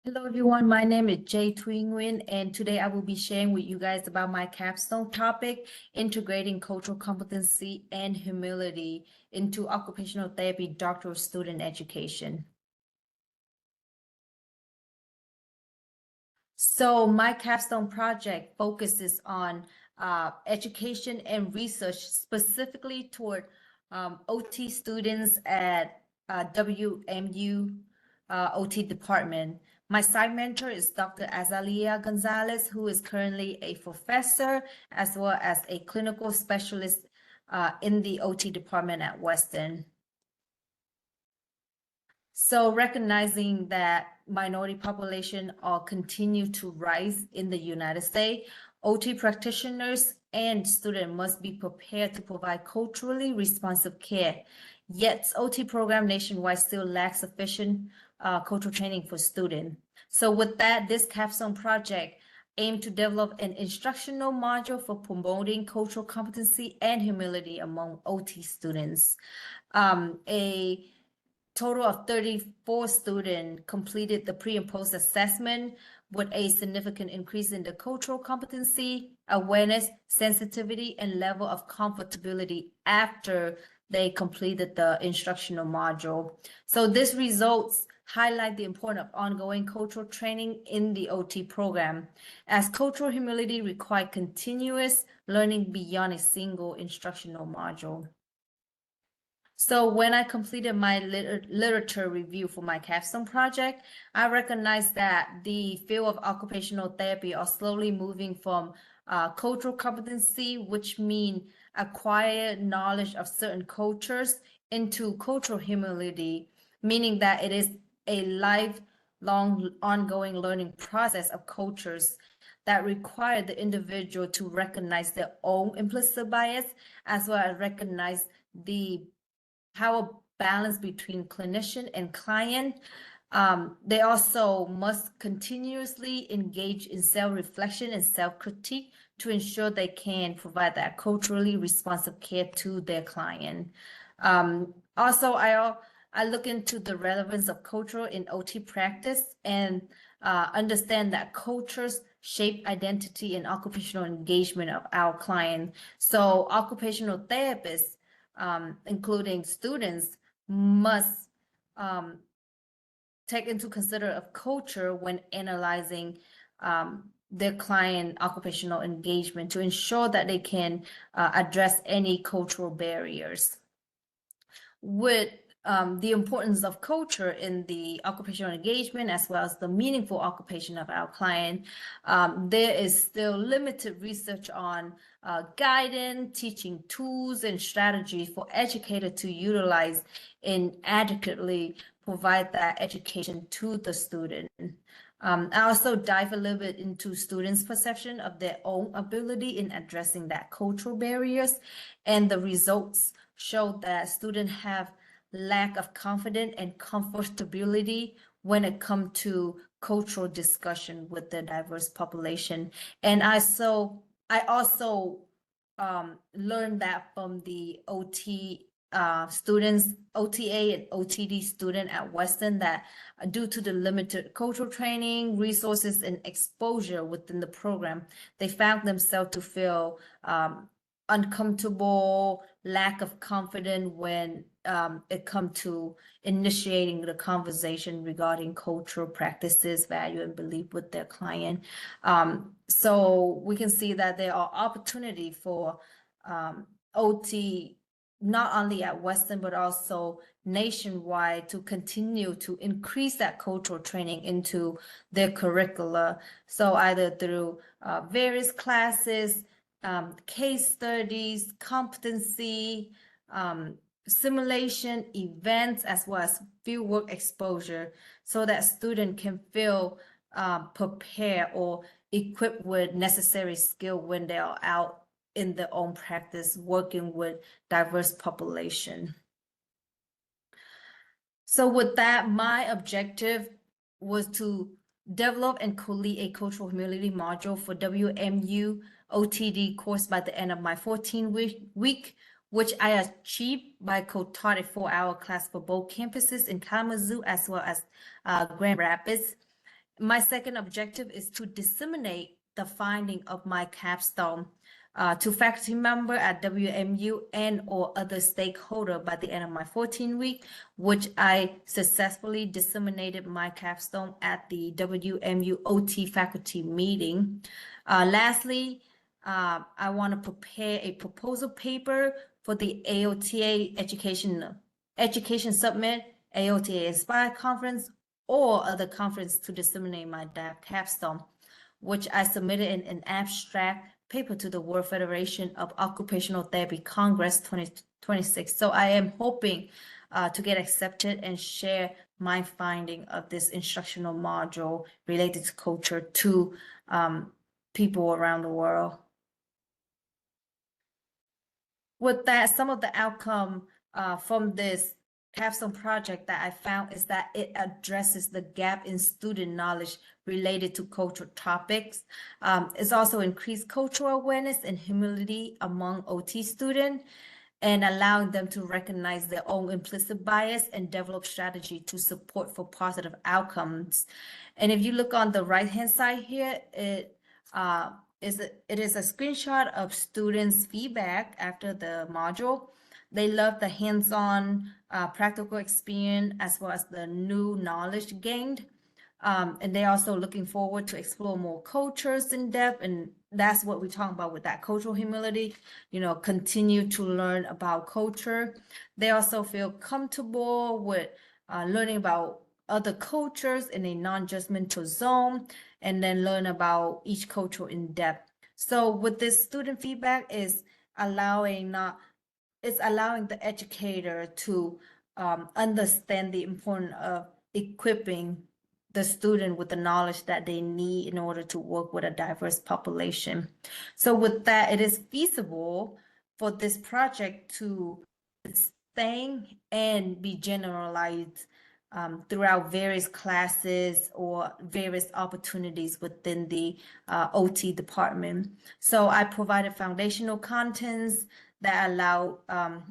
Hello everyone, my name is Jade Nguyen, and today I will be sharing with you guys about my capstone topic, integrating cultural competency and humility into occupational therapy doctoral student education. So my capstone project focuses on education and research specifically toward OT students at WMU OT department. My site mentor is Dr. Azalia Gonzalez, who is currently a professor as well as a clinical specialist in the OT department at Western. So recognizing that minority population are continue to rise in the United States, OT practitioners and students must be prepared to provide culturally responsive care. Yet OT program nationwide still lacks sufficient cultural training for students. So with that, this capstone project aimed to develop an instructional module for promoting cultural competency and humility among OT students. A total of 34 students completed the pre and post assessment with a significant increase in the cultural competency, awareness, sensitivity, and level of comfortability after they completed the instructional module. So these results highlight the importance of ongoing cultural training in the OT program, as cultural humility requires continuous learning beyond a single instructional module. So when I completed my literature review for my capstone project, I recognized that the field of occupational therapy are slowly moving from cultural competency, which mean acquired knowledge of certain cultures, into cultural humility, meaning that it is a lifelong ongoing learning process of cultures that require the individual to recognize their own implicit bias, as well as recognize the how a balance between clinician and client. They also must continuously engage in self-reflection and self-critique to ensure they can provide that culturally responsive care to their client. Also, I look into the relevance of culture in OT practice and understand that cultures shape identity and occupational engagement of our client. So occupational therapists, including students, must take into consider of culture when analyzing their client occupational engagement to ensure that they can address any cultural barriers. With the importance of culture in the occupational engagement as well as the meaningful occupation of our client, there is still limited research on guidance, teaching tools, and strategies for educators to utilize and adequately provide that education to the student. I also dive a little bit into students' perception of their own ability in addressing that cultural barriers, and the results show that students have lack of confidence and comfortability when it comes to cultural discussion with the diverse population. And I also learned that from the OT students, OTA and OTD student at Western, that due to the limited cultural training, resources, and exposure within the program, they found themselves to feel uncomfortable, lack of confidence when it comes to initiating the conversation regarding cultural practices, value, and belief with their client. So we can see that there are opportunity for OT, not only at Western, but also nationwide, to continue to increase that cultural training into their curricula. So either through various classes, case studies, competency, simulation, events, as well as fieldwork exposure, so that student can feel prepared or equipped with necessary skill when they are out in their own practice working with diverse population. So with that, my objective was to develop and collate a cultural humility module for WMU OTD course by the end of my 14-week, which I achieved by co-taught a 4-hour class for both campuses in Kalamazoo as well as Grand Rapids. my second objective is to disseminate the finding of my capstone to faculty member at WMU and or other stakeholder by the end of my 14 week, which I successfully disseminated my capstone at the WMU OT faculty meeting. Lastly, I want to prepare a proposal paper for the AOTA Education Summit, AOTA Inspire Conference, or other conference to disseminate my capstone, which I submitted in an abstract paper to the World Federation of Occupational Therapy Congress 2026. So I am hoping to get accepted and share my finding of this instructional module related to culture to people around the world. With that, some of the outcome from this capstone project that I found is that it addresses the gap in student knowledge related to cultural topics. It's also increased cultural awareness and humility among OT students and allowing them to recognize their own implicit bias and develop strategy to support for positive outcomes. And if you look on the right-hand side here, it is a screenshot of students' feedback after the module. They love the hands-on practical experience as well as the new knowledge gained. And they're also looking forward to explore more cultures in depth. And that's what we're talking about with that cultural humility, continue to learn about culture. They also feel comfortable with learning about other cultures in a non-judgmental zone, and then learn about each culture in depth. So with this student feedback is allowing the educator to understand the importance of equipping the student with the knowledge that they need in order to work with a diverse population. So with that, it is feasible for this project to sustain and be generalized throughout various classes or various opportunities within the OT department. So I provided foundational contents that allow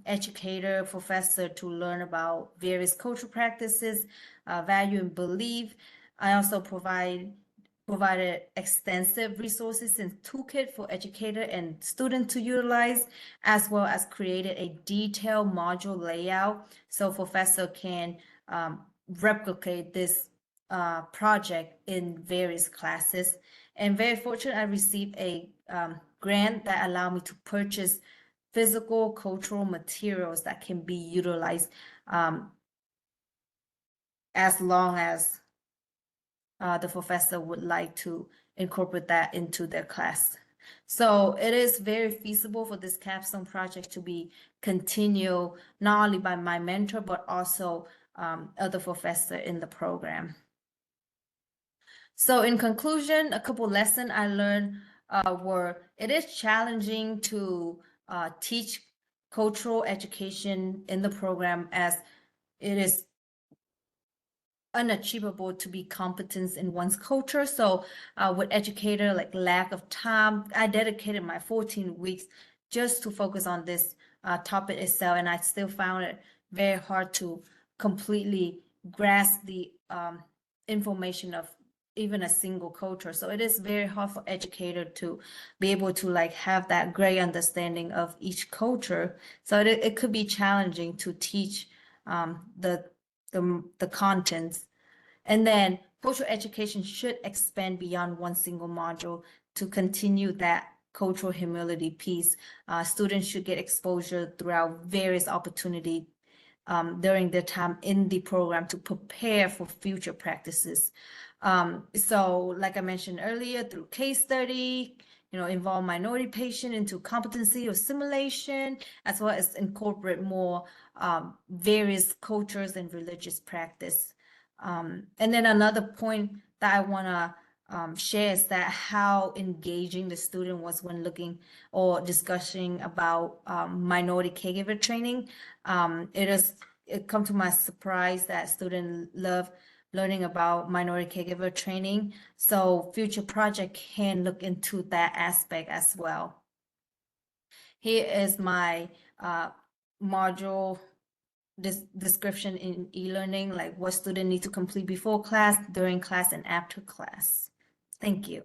educator, professor to learn about various cultural practices, value and belief. I also provided extensive resources and toolkit for educator and student to utilize, as well as created a detailed module layout so professor can replicate this project in various classes. And very fortunate, I received a grant that allowed me to purchase physical cultural materials that can be utilized as long as the professor would like to incorporate that into their class. So it is very feasible for this capstone project to be continued not only by my mentor, but also other professor in the program. So in conclusion, a couple lessons I learned were it is challenging to teach cultural education in the program, as it is unachievable to be competent in one's culture. So with educator, like lack of time, I dedicated my 14 weeks just to focus on this topic itself, and I still found it very hard to completely grasp the information of even a single culture. So it is very hard for educator to be able to have that great understanding of each culture. So it could be challenging to teach the contents. And then cultural education should expand beyond one single module to continue that cultural humility piece. Students should get exposure throughout various opportunities during their time in the program to prepare for future practices. So like I mentioned earlier, through case study, involve minority patient into competency or simulation, as well as incorporate more various cultures and religious practice. And then another point that I want to share is that how engaging the student was when looking or discussing about minority caregiver training. It come to my surprise that students love learning about minority caregiver training. So future project can look into that aspect as well. Here is my module description in e-learning, like what student need to complete before class, during class, and after class. Thank you.